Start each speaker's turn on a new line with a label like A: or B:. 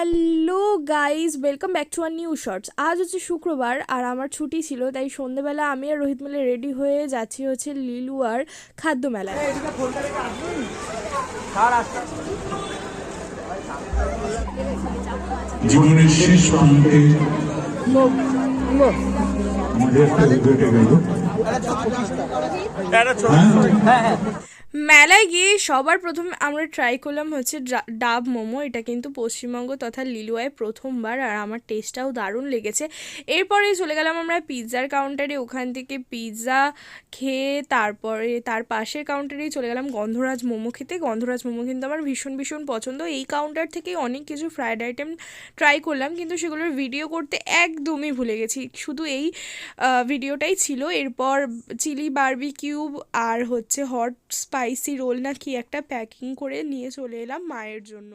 A: Hello guys, welcome back to our new shorts. আজ হচ্ছে শুক্রবার আর আমার ছুটি ছিল, তাই সন্ধ্যেবেলা আমি আর রোহিত মিলে রেডি হয়ে যাচ্ছি হচ্ছে লিলুয়ার খাদ্য মেলায়।
B: জীবনের শেষ প্রান্তে আমাদের ঘটে গেল।
A: মেলায় গিয়ে সবার প্রথম আমরা ট্রাই করলাম হচ্ছে ডাব মোমো। এটা কিন্তু পশ্চিমবঙ্গ তথা লিলুয়ায় প্রথমবার, আর আমার টেস্টটাও দারুণ লেগেছে। এরপরে চলে গেলাম আমরা পিৎজার কাউন্টারে, ওখান থেকে পিৎজা খেয়ে তারপরে তার পাশের কাউন্টারেই চলে গেলাম গন্ধরাজ মোমো খেতে। গন্ধরাজ মোমো কিন্তু আমার ভীষণ ভীষণ পছন্দ। এই কাউন্টার থেকেই অনেক কিছু ফ্রায়েড আইটেম ট্রাই করলাম, কিন্তু সেগুলোর ভিডিও করতে একদমই ভুলে গেছি। শুধু এই ভিডিওটাই ছিল। এরপর চিলি বারবিকিউ আর হচ্ছে হট স্পাইসি রোল না কি একটা প্যাকিং করে নিয়ে চলে এলাম মায়ের জন্য।